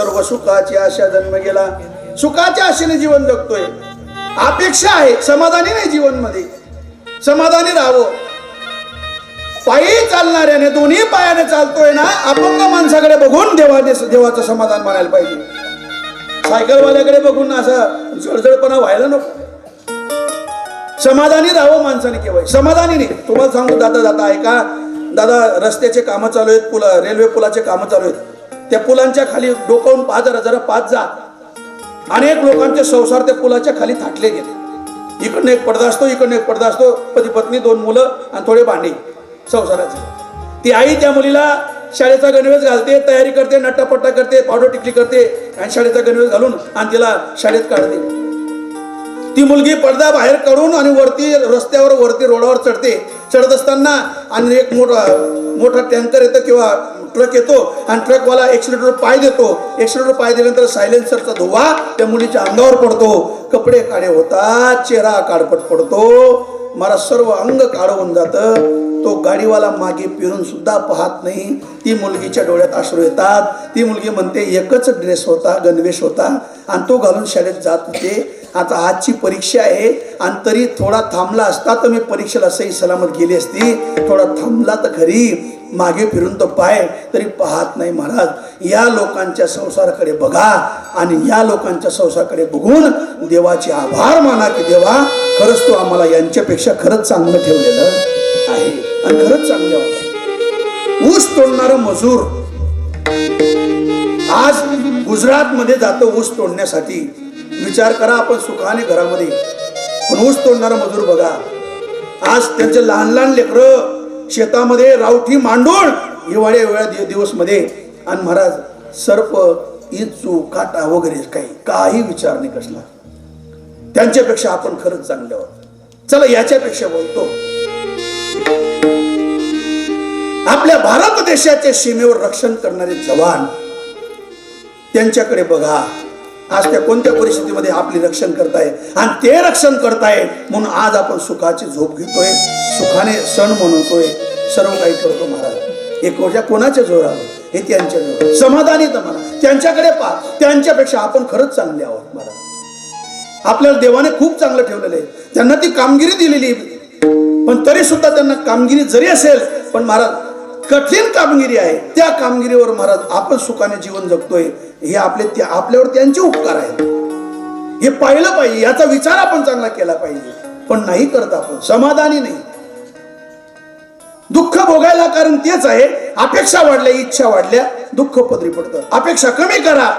सर्व सुखाची आशा जन्म गेला. सुखाच्या आशेने जीवन जगतोय, अपेक्षा आहे, समाधानी नाही. जीवन मध्ये समाधानी राहावं. पायी चालणाऱ्याने दोन्ही पायाने चालतोय ना, अपंग माणसाकडे बघून देवाचं समाधान मानायला पाहिजे. सायकलवाल्याकडे बघून असं जळजळपणा व्हायला नको. समाधानी राहावं माणसाने. केव्हा समाधानी नाही. तुम्हाला सांगतो, दादा ऐका दादा, रस्त्याचे कामं चालू आहेत, रेल्वे पुलाचे कामं चालू आहेत. त्या पुलांच्या खाली डोकावून पाच जरा पाच जा. अनेक लोकांचे संसार त्या पुलाच्या खाली थाटले गेले. इकडनं एक पडदा असतो, इकडनं एक पडदा असतो. पती पत्नी, 2 मुलं आणि थोडे भांडे संसाराचे. ती आई त्या मुलीला शाळेचा गणवेश घालते, तयारी करते, नट्टापट्टा करते, पावडर टिकली करते आणि शाळेचा गणवेश घालून आणि तिला शाळेत काढते. ती मुलगी पडदा बाहेर काढून आणि वरती रस्त्यावर रोडावर चढत असताना आणि एक मोठा टँकर येतो किंवा ट्रक येतो आणि ट्रकवाला एक्सिलेटर पाय देतो. एक्सिलेटर पाय दिल्यानंतर सायलेन्सरचा धुवा त्या मुलीच्या अंगावर पडतो. कपडे काळे होतात, चेहरा काळपट पडतो, मला सर्व अंग काळं होऊन जातं. तो गाडीवाला मागे फिरून सुद्धा पाहत नाही. ती मुलगीच्या डोळ्यात अश्रू येतात. ती मुलगी म्हणते, एकच ड्रेस होता, गणवेश होता आणि तो घालून शाळेत जात होते. आता आजची परीक्षा आहे आणि तरी थोडा थांबला असता तर मी परीक्षेला सही सलामत गेली असती. थोडा थांबला तर खरी, मागे फिरून तो पाय तरी पाहत नाही. महाराज, या लोकांच्या संसाराकडे बघा आणि या लोकांच्या संसाराकडे बघून देवाचे आभार माना की देवा, खरंच तो आम्हाला यांच्यापेक्षा खरंच चांगलं ठेवलेलं आहे आणि खरंच चांगलं होतं. ऊस तोडणारा मजूर आज गुजरात मध्ये जातो ऊस तोडण्यासाठी. विचार करा, आपण सुखाने घरामध्ये, पण ऊस तोडणारा मजूर बघा. आज त्यांचे लहान लहान लेकरं शेतामध्ये रावठी मांडून हिवाळ्या दिवस मध्ये, आणि महाराज सर्प, इचू, काटा वगैरे काही विचार नाही कसला. त्यांच्यापेक्षा आपण खरंच चांगले आहोत. चला याच्यापेक्षा बोलतो, आपल्या भारत देशाच्या सीमेवर रक्षण करणारे जवान, त्यांच्याकडे बघा. आज त्या कोणत्या परिस्थितीमध्ये आपले रक्षण करताय आणि ते रक्षण करताय म्हणून आज आपण सुखाची झोप घेतोय, सुखाने सण मनवतोय, सर्व काही करतो. महाराज, एक वर्षा कोणाच्या जोरावर, हे त्यांच्या जोरावर. समाधानी तर मला त्यांच्याकडे पहा, त्यांच्यापेक्षा आपण खरंच चांगले आहोत. महाराज, आपल्याला देवाने खूप चांगलं ठेवलेलं आहे. त्यांना ती कामगिरी दिलेली, पण तरी सुद्धा त्यांना कामगिरी जरी असेल, पण महाराज कठीण कामगिरी आहे, त्या कामगिरीवर महाराज आपण सुखाने जीवन जगतोय. हे आपल्यावर त्यांचे उपकार आहेत. हे पाहिलं पाहिजे, याचा विचार आपण चांगला केला पाहिजे. पण नाही करत आपण, समाधानी नाही. दुःख भोगायला कारण तेच आहे, अपेक्षा वाढल्या, इच्छा वाढल्या, दुःख पदरी पडतं. अपेक्षा कमी करा,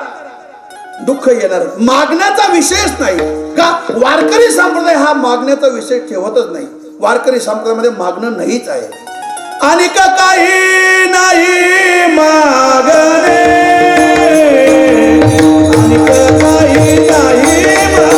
दुःख येणार. मागण्याचा विषयच नाही का? वारकरी संप्रदाय हा मागण्याचा विषय ठेवतच नाही. वारकरी संप्रदायामध्ये मागणं नाहीच आहे. आणि काही नाही मागणे, आणि काही नाही मागणे,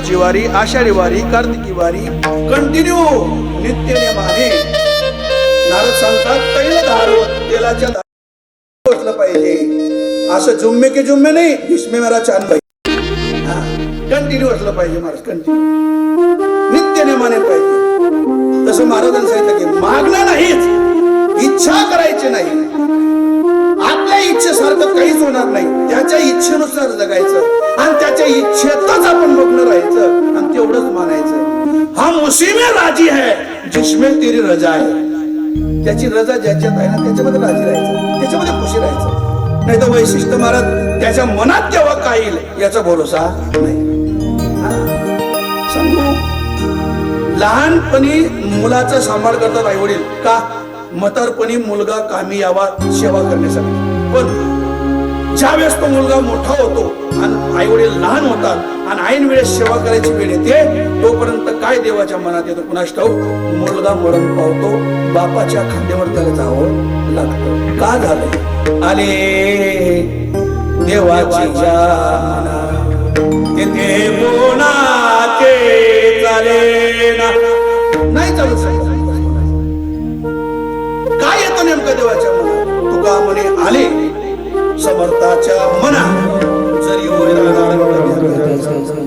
भाद्रपदाची वारी, आषाढी वारी, कार्तिकी वारी कंटिन्यू नित्य नेमाने नारद सांगतात तैलधार तेलाच्या बसलं पाहिजे. असं जुम्मे के जुम्मे नाही, इसमें मेरा चांद भाई कंटिन्यू असलं पाहिजे महाराज, कंटिन्यू नित्य नेमाने पाहिजे. तसं महाराजांनी सांगितलं की मागणं नाहीच, इच्छा करायची नाही. आपल्या इच्छेसारखं काहीच होणार नाही, त्याच्या इच्छेनुसार जगायचं आणि त्याच्या इच्छेतच आपण मग्न राहायचं आणि तेवढंच मानायचं. हम उसी में राजी है जिसमें तेरी रजा है. त्याची रजा ज्याच्यात आहे ना त्याच्यामध्ये राजी राहायचं, त्याच्यामध्ये खुशी राहायचं. नाही तर वैशिष्ट्य महाराज त्याच्या मनात तेव्हा काय येईल याचा भरोसा नाही. सांगू, लहानपणी मुलाचा सांभाळ करतात आई वडील का? म्हातारपणी मुलगा कामी यावा सेवा करण्यासाठी. पण ज्या वेळेस तो मुलगा मोठा होतो आणि आई वडील लहान होतात आणि ऐन वेळेस सेवा करायची वेळ येते, तोपर्यंत काय देवाच्या मनात येतं कुणास ठाऊक? मुलगा मरण पावतो, बापाच्या खांद्यावर त्याला जावं लागतं. का झालं? आले देवाची जाना तिथे कोणाचे चाले ना. नाही चालू शकत. काय येतं नेमकं देवाच्या मनात? तुका म्हणे आले समर्थाच्या मना जरी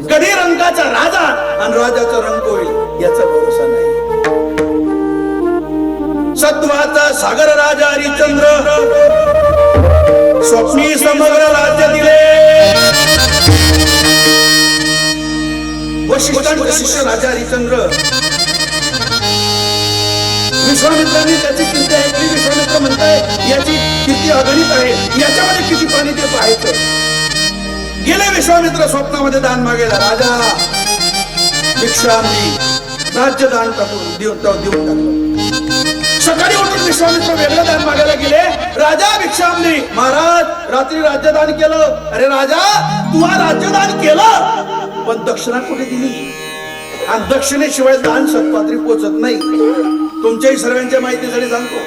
कधी रंगाचा राजा आणि राजाचा रंग होईल याचा भरोसा नाही. सत्वाचा सागर राजा हरिश्चंद्र स्वप्नी समग्र राज्य दिले. वशिष्ठांचे शिष्य राजा हरिश्चंद्र विश्वामित्रांनी त्याची कीर्ती ऐकली. विश्वामित्र म्हणताय याची कीर्ती अगणित आहे, याच्यामध्ये किती पाणी ते पाहायचं. गेले विश्वामित्र स्वप्नामध्ये दान मागायला. राजा भिक्षामणी राज्यदान देऊन टाकलं. सकाळी उठून विश्वामित्र वेगळं दान मागायला गेले. राजा भिक्षामणी महाराज रात्री राज्यदान केलं. अरे राजा तू राज्यदान केलं पण दक्षिणा कुठे दिली? आणि दक्षिणेशिवाय दान सत्पात्री पोचत नाही. तुमच्याही सर्वांच्या माहितीसाठी सांगतो,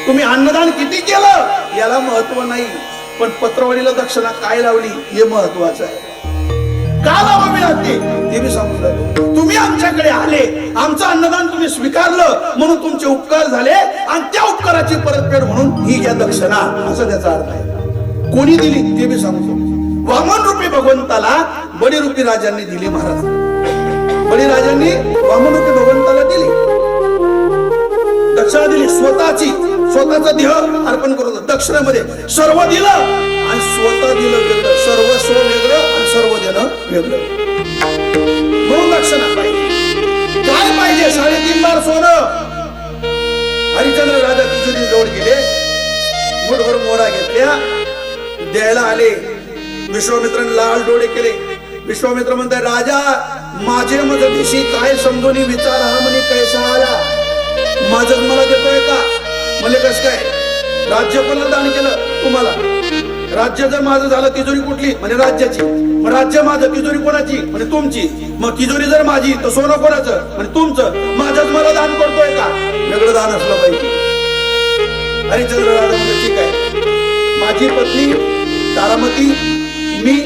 तुम्ही अन्नदान किती केलं याला महत्व नाही, पण पत्रवाडीला दक्षिणा काय लावली हे महत्वाचं आहे. का लावावी लागते ते मी सांगतो. तुम्ही आमच्याकडे आले, आमचं अन्नदान तुम्ही स्वीकारलं म्हणून तुमचे उपकार झाले आणि त्या उपकाराची परतफेड म्हणून ही घ्या दक्षिणा, असं त्याचा अर्थ आहे. कोणी दिली ते मी सांगतो. वामन रूपी भगवंताला बळीरूपी राजांनी दिली. महाराज बळीराजांनी वामन रूपी भगवंताला दिली दक्षिणा दिली. स्वतःचा देह अर्पण करत दक्षिणेमध्ये सर्व दिलं आणि स्वतः दिलं वेगळं, सर्वस्व वेगळं आणि सर्व देणं वेगळं. म्हणून दक्षिणा पाहिजे. काय पाहिजे? 3.5 बार सोनं. हरिश्चंद्र राजा तिजोरी जवळ गेले, मुठभर मोहरा घेतल्या, द्यायला आले. विश्वामित्रांनी लाल डोळे केले. विश्वामित्र म्हणतात राजा माझे मदतीशी काय समजून विचार हा म्हणे कैसा आला. माझं मला देतोय का? म्हणजे कसं काय? राज्य कोणाला दान केलं? तुम्हाला. राज्य जर माझं झालं तिजोरी कुठली? म्हणजे राज्याची. मग राज्य माझं, तिजोरी कोणाची? म्हणजे तुमची. मग तिजोरी जर माझी तर सोनं कोणाचं? म्हणजे तुमचं. माझंच मला दान करतोय का? वेगळं दान असलं पाहिजे. हरिश्चंद्र राजा म्हणजे ठीक आहे, माझी पत्नी तारामती, मी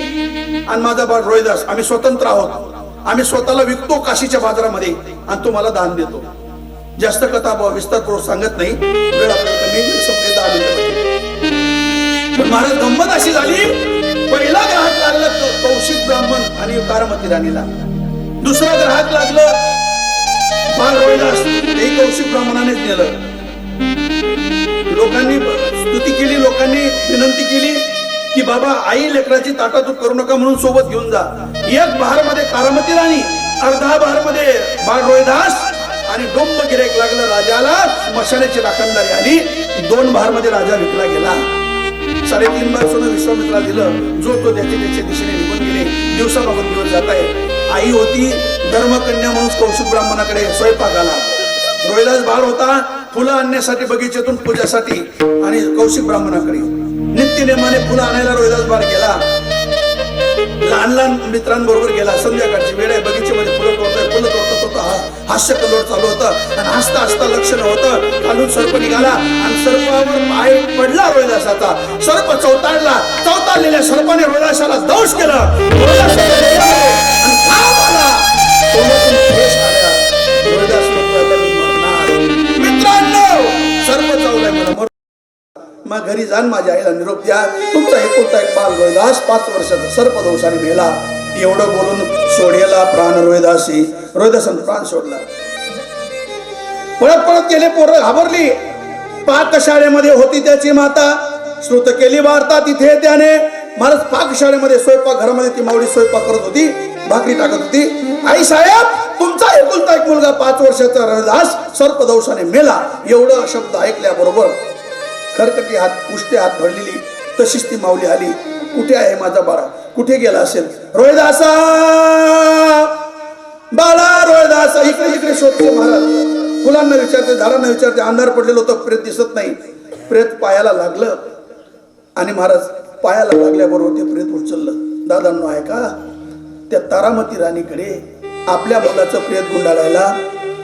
आणि माझा बाळ रोहिदास आम्ही स्वतंत्र आहोत. आम्ही स्वतःला विकतो काशीच्या बाजारामध्ये आणि तुम्हाला दान देतो. जास्त कथा विस्तारपूर्वक सांगत नाही, वेळ आपल्याला कमी संपले 10 मिनिटं. पण महाराज गंमत अशी झाली, पहिला ग्राहक लागला कौशिक ब्राह्मण आणि तारामती राणीला. दुसरा ग्राहक लागलं बाळ रोहिदास, हे कौशिक ब्राह्मणानेच नेलं. लोकांनी स्तुती केली, लोकांनी विनंती केली की बाबा आई लेकराची ताटातूट करू नका म्हणून सोबत घेऊन जा. एक बहार मध्ये तारामती राणी, अर्धा बहार मध्ये बाळ रोहिदास आणि डोंब गिरेक लागलं राजाला. मशाण्याची राखणदारी आली. 2 बहार मध्ये राजा विकला गेला. 3.5 बार सोनं विश्वामित्राला दिलं. जो तो त्याच्या दिशेने निघून गेले. दिवसामागून दिवस जात आहे. आई होती धर्मकन्या म्हणून कौशिक ब्राह्मणाकडे स्वयंपाकाला. रोहिदास बाळ होता फुलं आणण्यासाठी बगीच्यातून पूजासाठी आणि कौशिक ब्राह्मणाकडे नित्य नेमाने फुलं आणायला रोहिदास बाळ गेला. लहान लहान मित्रांबरोबर गेला. संध्याकाळची वेळ आहे, बगीच्यामध्ये फुलं तोडत होता. हास्य कल्लोळ चालू होतं आणि हसता हसता लक्ष नव्हतं. खालून सर्प निघाला आणि सर्पावर पाय पडला रोहिदासाचा. सर्प चौताळला. चौताळलेल्या सर्पाने रोहिदासाला दंश केला. रोहिदास आणि घाम आला. घरी जाण, माझ्या आईला निरोप द्या. तुमचा एकुलता एक बाल रोहिदास 5 वर्षाचा सर्पदोषाने मेला. एवढं बोलून सोडेला प्राण रोहिदासी. रोहिदासाने प्राण सोडला. पळत पळत गेले. पोरं घाबरली. पाकशाळेमध्ये होती त्याची माता. श्रुत केली वार्ता तिथे त्याने. महाराज पाकशाळेमध्ये स्वयंपाक घरामध्ये ती मावळी स्वयंपाक करत होती, भाकरी टाकत होती. आई साहेब, तुमचा एकुलता एक मुलगा 5 वर्षाचा रोहिदास सर्पदोषाने मेला. एवढं शब्द ऐकल्याबरोबर खरकटी हात उष्टे हात भरलेली तशीच ती माऊली आली. कुठे आहे माझा बाळा? कुठे गेला असेल? रोहिदासा, बाळा रोहिदासा. इकडे इकडे शोधते महाराज. फुलांना विचारते, झाडांना विचारते. अंधार पडलेलं होतं, प्रेत दिसत नाही. प्रेत पायाला लागलं आणि महाराज पायाला लागल्याबरोबर ते प्रेत उचललं. दादांनो ऐका, त्या तारामती राणीकडे आपल्या मुलाचं प्रेत गुंडाळायला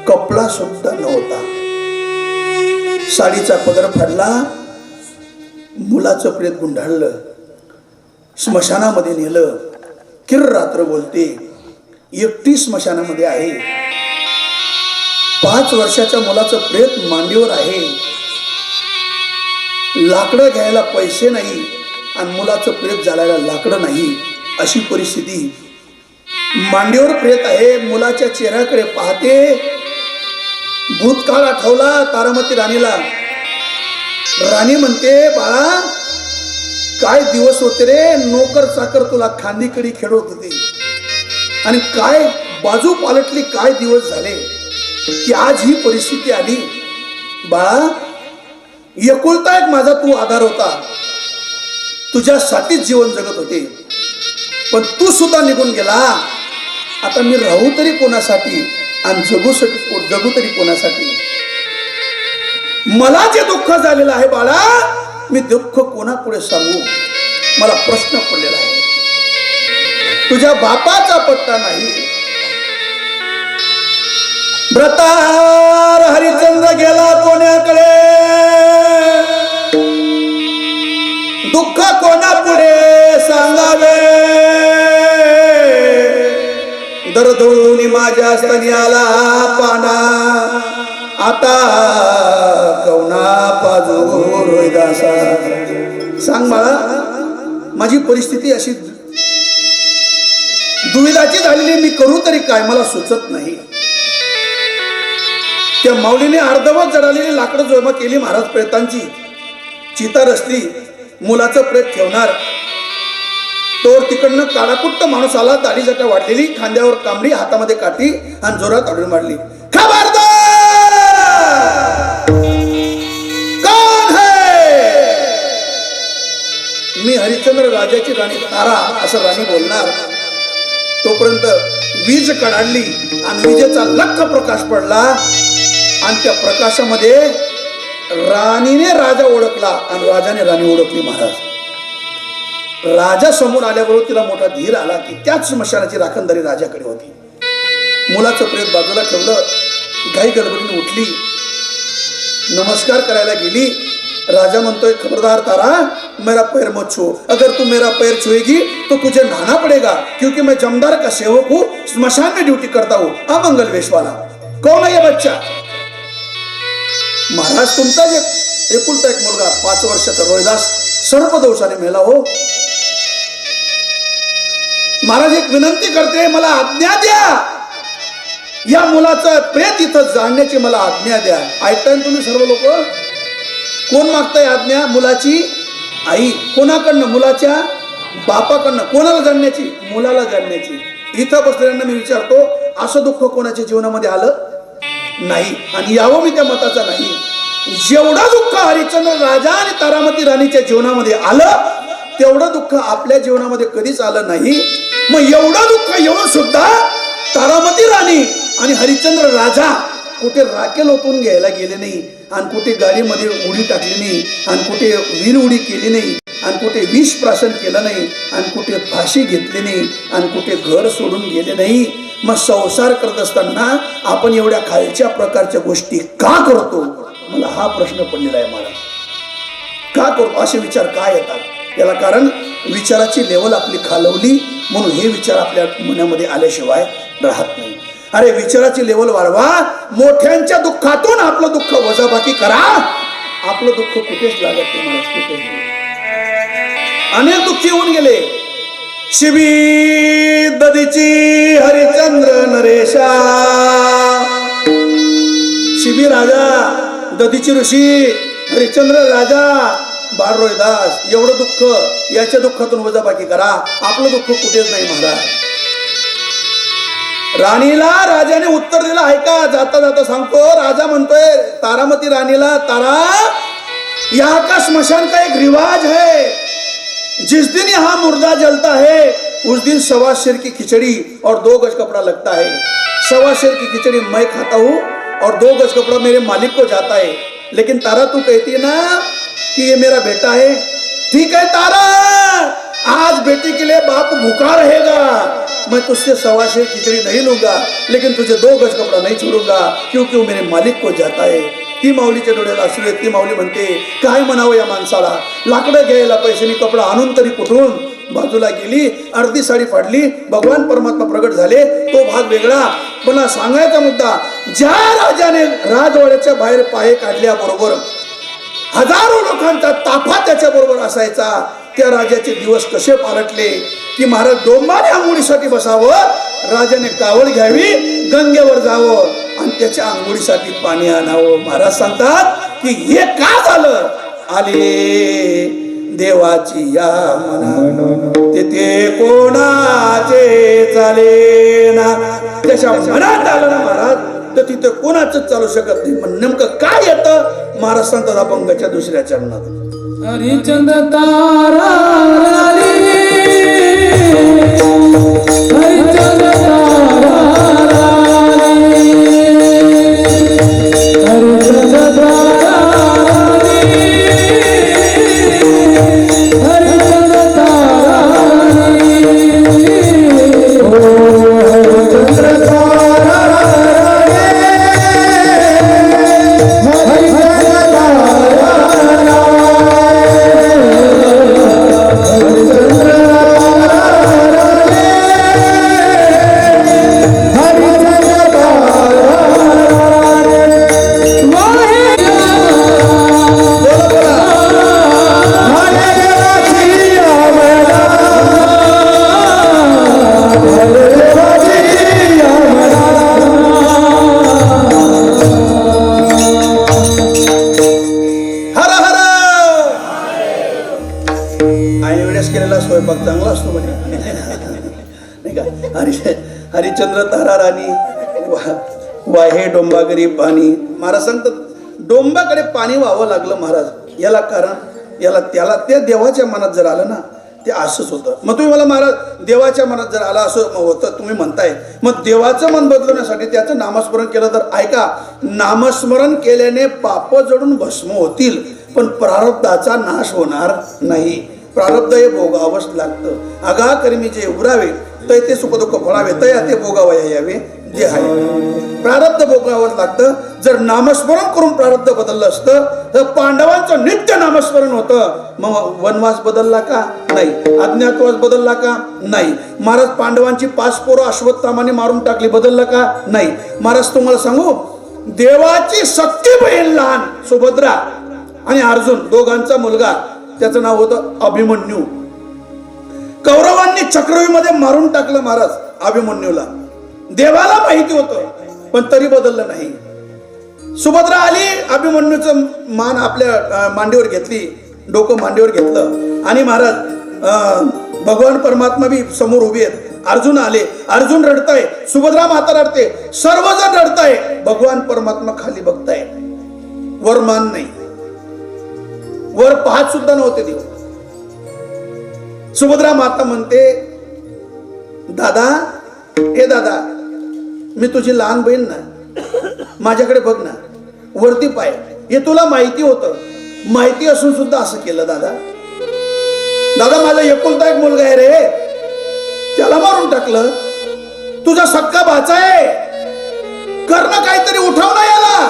कपडा सुद्धा नव्हता. साडीचा पदर फाडला, मुलाचं प्रेत गुंडाळलं, स्मशानामध्ये नेलं. किर रात्र बोलते, एकटी स्मशानामध्ये आहे. 5 वर्षाच्या मुलाचं प्रेत मांडीवर आहे. लाकडं घ्यायला पैसे नाही आणि मुलाचं प्रेत जाळायला लाकडं नाही, अशी परिस्थिती. मांडीवर प्रेत आहे. मुलाच्या चेहऱ्याकडे पाहते. भूतकाळ आठवला तारामती राणीला. राणी म्हणते, बाळा काय दिवस होते रे. नोकर चाकर तुला खांदीकडी खेळत होते आणि काय बाजू पालटली. काय दिवस झाले की आज ही परिस्थिती आली. बाळा, एकुलता एक माझा तू आधार होता. तुझ्यासाठीच जीवन जगत होते, पण तू सुद्धा निघून गेला. आता मी राहू तरी कोणासाठी आणि जगू तरी कोणासाठी? मला जे दुःख झालेलं आहे बाळा, मी दुःख कोणापुढे सांगू? मला प्रश्न पडलेला आहे. तुझ्या बापाचा पत्ता नाही. व्रतार हरिश्चंद्र गेला कोणाकडे, दुःख कोणापुढे सांगावे. दरदळून माझ्या स्तनी आला पाना, आता कवना पाजू रोहिदासा. सांग बाळा, माझी परिस्थिती अशी दुविधाची झालेली. मी करू तरी काय, मला सुचत नाही. त्या माऊलीने अर्धवट जळालेली लाकडं जमा केली महाराज प्रेतांची. चिता रचली. मुलाचं प्रेत ठेवणार तोर तिकडनं काळाकुट्ट माणूस आला. दाढी जटा वाढलेली, खांद्यावर कांबडी, हातामध्ये काठी आणि जोरात आढळून मारली. खबरदार, कोण है? मी हरिश्चंद्र राजाची राणी तारा, असं राणी बोलणार. तोपर्यंत वीज कडाडली आणि विजेचा लख्ख प्रकाश पडला आणि त्या प्रकाशामध्ये राणीने राजा ओळखला आणि राजाने राणी ओळखली. महाराज राजा समोर आल्याबरोबर तिला मोठा धीर आला की त्याच स्मशानाची राखणदारी राजाकडे होती. मुलाचं प्रेत बाजूला ठेवलं. घाई गडबडीने उठली, नमस्कार करायला गेली. राजा म्हणतोय, खबरदार तारा, मेरा पैर मत छू. अगर तू मेरा पैर छुएगी तो तुझे नहाना पड़ेगा, क्योंकि मैं जमदार का सेवक हूँ, स्मशान में ड्यूटी करता हूँ. अमंगल वेश वाला. कौन है ये बच्चा? महाराज, तुमचा जे एकुलता एक मुलगा 5 वर्षाचा रोहिदास सर्पदोषाने मेला हो. महाराज एक विनंती करते, मला आज्ञा द्या. या मुलाचं प्रेत इथं जाणण्याची मला आज्ञा द्या. ऐकताय तुम्ही सर्व लोक? कोण मागताय आज्ञा? मुलाची आई. कोणाकडनं? मुलाच्या बापाकडनं. कोणाला जाणण्याची? मुलाला जाणण्याची. इथं बसलेल्यांना मी विचारतो, असं दुःख कोणाच्या जीवनामध्ये आलं नाही आणि यावं मी त्या मताचा नाही. जेवढं दुःख हरिश्चंद्र राजा आणि तारामती राणीच्या जीवनामध्ये आलं, तेवढं दुःख आपल्या जीवनामध्ये कधीच आलं नाही. मग एवढं दुःख येऊन सुद्धा तारामती राणी आणि हरिश्चंद्र राजा कुठे राखेल ओतून घ्यायला गेले नाही आणि कुठे गाडीमध्ये उडी टाकली नाही आणि कुठे वीर उडी केली नाही आणि कुठे विष प्राशन केलं नाही आणि कुठे फाशी घेतली नाही आणि कुठे घर सोडून गेले नाही. मग संसार करत असताना आपण एवढ्या खालच्या प्रकारच्या गोष्टी का करतो? मला हा प्रश्न पडलेला आहे. मला का करतो असे विचार का येतात? याला कारण विचाराची लेवल आपली खालवली म्हणून हे विचार आपल्या मनामध्ये आल्याशिवाय राहत नाही. अरे विचाराची लेवल वाढवा, मोठ्यांच्या दुःखातून आपलं दुःख वजाबाकी करा. आपलं दुःख कुठेच लागत नाही महाराज, कुठेच नाही. अनेक दुःखी होऊन गेले. शिबी ददीची हरिचंद्र नरेशा, शिबी राजा, ददीची ऋषी, हरिश्चंद्र राजा, बाळरोहिदास, एवढं दुःख, याच्या दुःखातून वजाबाकी करा, आपलं दुःख कुठेच नाही महाराज. राणीला राजाने उत्तर दिलं, ऐका जाता जाता सांगतो. राजा म्हणतोय तारामती राणीला, तारा यहाँ का स्मशान का एक रिवाज है, जिस दिन यहाँ मुर्दा जलता है उस दिन 1.25 शेर की खिचड़ी और 2 गज कपड़ा लगता है. 1.25 शेर की खिचड़ी मैं खाता हूँ और 2 गज कपड़ा मेरे मालिक को जाता है. लेकिन तारा तू कहती है ना कि ये मेरा बेटा है, ठीक है तारा, आज बेटी के लिए बाप भूखा रहेगा, मैं तुझसे 1.25 शेर खिचड़ी नहीं लूंगा, लेकिन तुझे 2 गज कपड़ा नहीं छोड़ूंगा, क्योंकि वो मेरे मालिक को जाता है. ती माऊलीच्या डोळ्याला अश्रू आहेत. ती माऊली म्हणते काय म्हणावं या माणसाला, लाकडं घ्यायला पैशानी कपडा आणून तरी कुठून. बाजूला गेली, अर्धी साडी फाडली, भगवान परमात्मा प्रगट झाले, तो भाग वेगळा. पण सांगायचा मुद्दा, ज्या राजाने राजवाड्याच्या बाहेर पाय काढल्याबरोबर हजारो लोकांचा ताफा त्याच्या बरोबर असायचा, त्या राजाचे दिवस कसे पालटले की महाराज डोंबाने आंघोळीसाठी बसावं, राजाने कावड घ्यावी, गंगेवर जावं आणि त्याच्या आंघोळीसाठी पाणी आणावं. महाराज सांगतात की हे का झालं, आले देवाची या मना, तेथे कोणाचे चाले ना. त्याच्या मनात आलं ना महाराज, तर तिथे कोणाच चालू शकत नाही. पण नेमकं काय येतं महाराज सांगतात अभंगाच्या 2ऱ्या चरणात. हरिचंद्र तारा हरिचंद्र तारा हरिचंद्र तारा हरिचंद्र तारा हरिचंद्र तारा चांगला असतो म्हणजे नाही का. हरिचंद्र तारा राणी वाहे डोंबागरी पाणी. महाराज सांगतात डोंबाकडे पाणी व्हावं लागलं महाराज. याला कारण याला त्याला त्या देवाच्या मनात जर आलं ना ते असंच होतं. मग तुम्ही मला महाराज देवाच्या मनात जर आलं असं होतं तुम्ही म्हणताय, मग देवाचं मन बदलण्यासाठी त्याचं नामस्मरण केलं तर ऐका, नामस्मरण केल्याने पाप जडून भस्म होतील, पण प्रारब्धाचा नाश होणार नाही. प्रारब्ध हे भोगावंच लागतं. आगा कर्मी जे उरावे तै ते सुख दुःख फळावे, तया ते भोगावया यावे जे आहे. प्रारब्ध भोगावंच लागतं. जर नामस्मरण करून प्रारब्ध बदललं असतं तर पांडवांचं नित्य नामस्मरण होतं. मग वनवास बदलला का नाही, अज्ञातवास बदलला का नाही. महाराज पांडवांची 5 पोरं अश्वत्थामाने मारून टाकली, बदललं का नाही. महाराज तुम्हाला सांगू, देवाची सख्खी बहीण लहान सुभद्रा आणि अर्जुन दोघांचा मुलगा, त्याचं नाव होतं अभिमन्यू. कौरवांनी चक्रव्यूहमध्ये मारून टाकलं महाराज अभिमन्यूला. देवाला माहिती होतं पण तरी बदललं नाही. सुभद्रा आली, अभिमन्यूचं मान आपल्या मांडीवर घेतली, डोकं मांडीवर घेतलं आणि महाराज भगवान परमात्मा बी समोर उभे आहेत. अर्जुन आले, अर्जुन रडताय, सुभद्रा माता रडते, सर्वजण रडताय. भगवान परमात्मा खाली बघताय, वर मान नाही, वर पाहत सुद्धा नव्हते देव. सुभद्रा माता म्हणते, दादा हे दादा, मी तुझी लहान बहीण ना, माझ्याकडे बघ ना, वरती पाय. हे तुला माहिती होतं, माहिती असून सुद्धा असं केलं दादा. दादा माझा एकुलता एक मुलगा आहे रे, त्याला मारून टाकलं. तुझा सक्का भाचा आहे, करणं काहीतरी, उठव ना याला.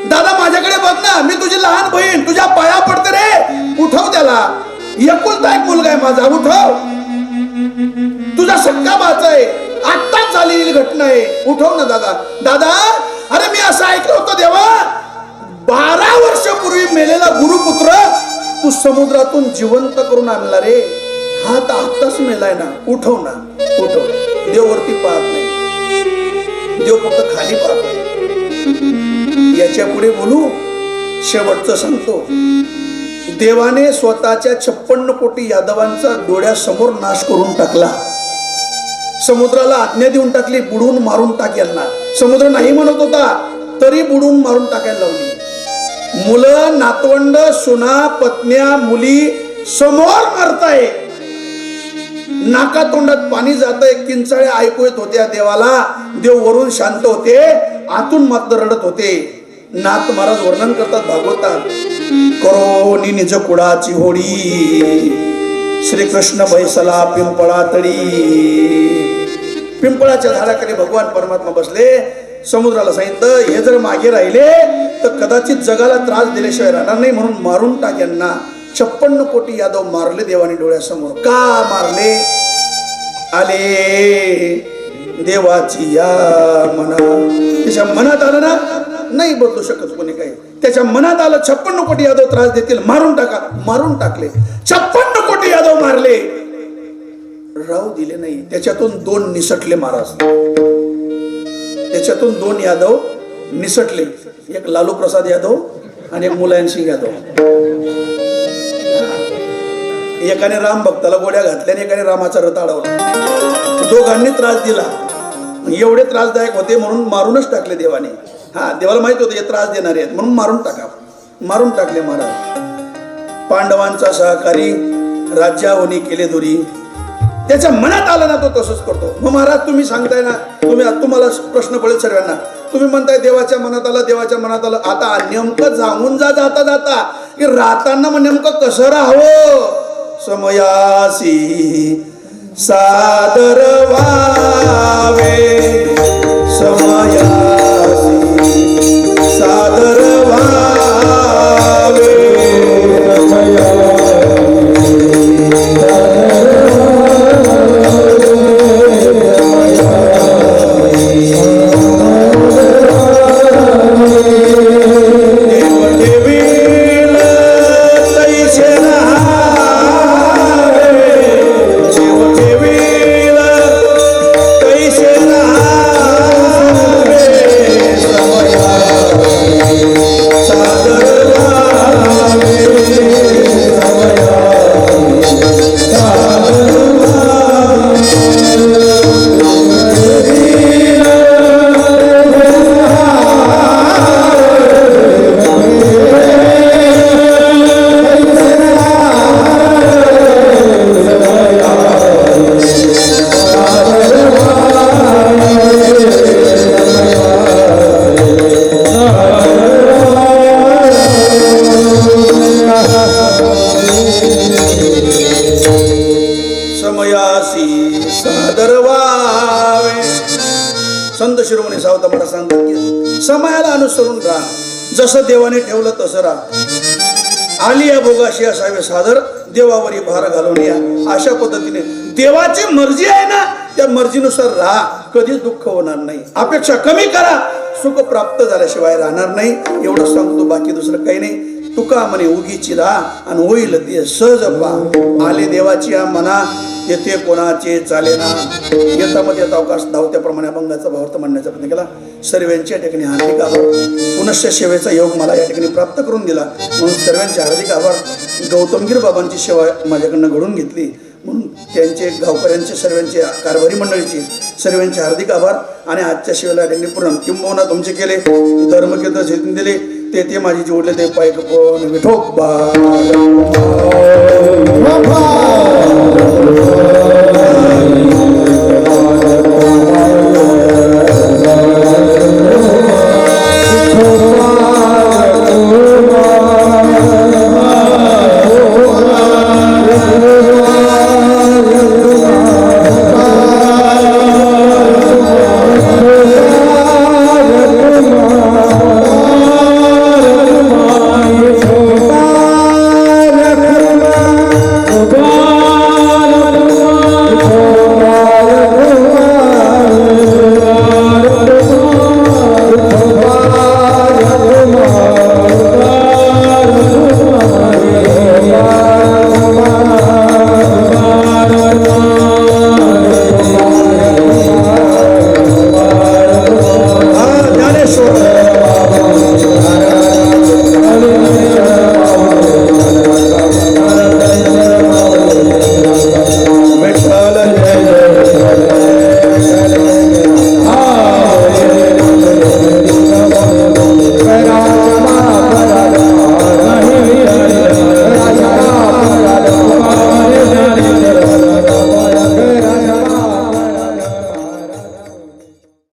दादा माझ्याकडे बघ ना, मी तुझी लहान बहीण, तुझ्या पाया पडते रे, उठव त्याला. एकुलता एक मुलगा आहे माझा, उठव. तुझा सक्का भाचा आहे, आत्ताच झालेली घटना आहे, उठव ना दादा. दादा अरे मी असं ऐकलं होतं देवा, 12 वर्षापूर्वी मेलेला गुरुपुत्र तू समुद्रातून जिवंत करून आणला रे. हा तर आत्ताच मेलाय ना, उठव ना, उठव. देव वरती पाहत नाही, देव फक्त खाली पाहतोय. याच्या पुढे बोलू, शेवटचं सांगतो. देवाने स्वतःच्या 56 कोटी यादवांचा डोळ्यासमोर नाश करून टाकला. समुद्राला आज्ञा देऊन टाकली, बुडून मारून टाक यांना. समुद्र नाही म्हणत होता तरी बुडून मारून टाकायला लावली. मुलं, नातवंड, सुना, पत्न्या, मुली समोर मरताय. नाका तोंडात पाणी जातंय. किंचाळे ऐकू येत होत्या देवाला. देव वरून शांत होते, आतून मात्र रडत होते. नाथ महाराज वर्णन करतात भागवतात. करोनी निज कुडाची होडी, श्रीकृष्ण बैसला पिंपळा तळी. पिंपळाच्या झाडाखाली भगवान परमात्मा बसले. समुद्राला सांगितलं, हे जर मागे राहिले तर कदाचित जगाला त्रास दिल्याशिवाय राहणार नाही, म्हणून मारून टाक यांना. 56 कोटी यादव मारले देवाने डोळ्यासमोर. का मारले? आले देवाची या मना. त्याच्या मनात आलं ना, नाही बदलू शकत कोणी काही. त्याच्या मनात आलं 56 कोटी यादव त्रास देतील, मारून टाका. मारून टाकले. 56 कोटी यादव मारले, राहू दिले नाही. त्याच्यातून 2 निसटले महाराज. त्याच्यातून 2 यादव निसटले. एक लालू प्रसाद यादव आणि एक मुलायम सिंग यादव. एकाने राम भक्ताला गोळ्या घातल्या आणि एकाने रामाचा रथ अडवला. दोघांनी त्रास दिला. एवढे त्रासदायक होते म्हणून मारूनच टाकले देवाने. हा, देवाला माहित होतं हे त्रास देणारे आहेत म्हणून मारून टाका. मारून टाकले महाराज. पांडवांचा सहकारी राज्यावनी केले दुरी. त्याच्या मनात आलं ना तो तसंच करतो. मग महाराज तुम्ही सांगताय ना, तुम्हाला प्रश्न पडेल सर्वांना. तुम्ही म्हणताय देवाच्या मनात आलं, देवाच्या मनात आलं. आता नेमकं जाऊन जाता जाता की राहताना मग नेमकं कसं राहावं? समयासी सादर व्हावे, समयासी सादर व्हावे, शिरोमणी सावता मला सांगतात की समयाला अनुसरून राहा. जसं देवाने ठेवलं तसं राहा. आली या भोगाशी असावे सादर, देवावरी भार घालून या. अशा पद्धतीने देवाची मर्जी आहे ना, त्या मर्जीनुसार राहा. कधीच दुःख होणार नाही. अपेक्षा कमी करा, सुख प्राप्त झाल्याशिवाय राहणार नाही. एवढं सांगतो, बाकी दुसरं काही नाही. तुका म्हणे उगीची राहा आणि होईल ते सहज पा. आले देवाची या मना, येथे कोणाचे चालेना. येतामध्ये अवकाश धावत्याप्रमाणे अभंगाचा भावार्थ म्हणण्याचा प्रयत्न केला. सर्वांच्या ठिकाणी हार्दिक आभार. पुनश्च सेवेचा योग मला या ठिकाणी प्राप्त करून दिला म्हणून सर्वांचे हार्दिक आभार. गौतमगीर बाबांची सेवा माझ्याकडनं घडून घेतली म्हणून त्यांचे, गावकऱ्यांचे, सर्वांचे, कारभारी मंडळीचे सर्वांचे हार्दिक आभार. आणि आजच्या सेवेला त्यांनी पूर्ण किंबहुना तुमचे केले. धर्मकीर्त झेतून दिले ते माझे जोडले ते पायक पण विठोबा.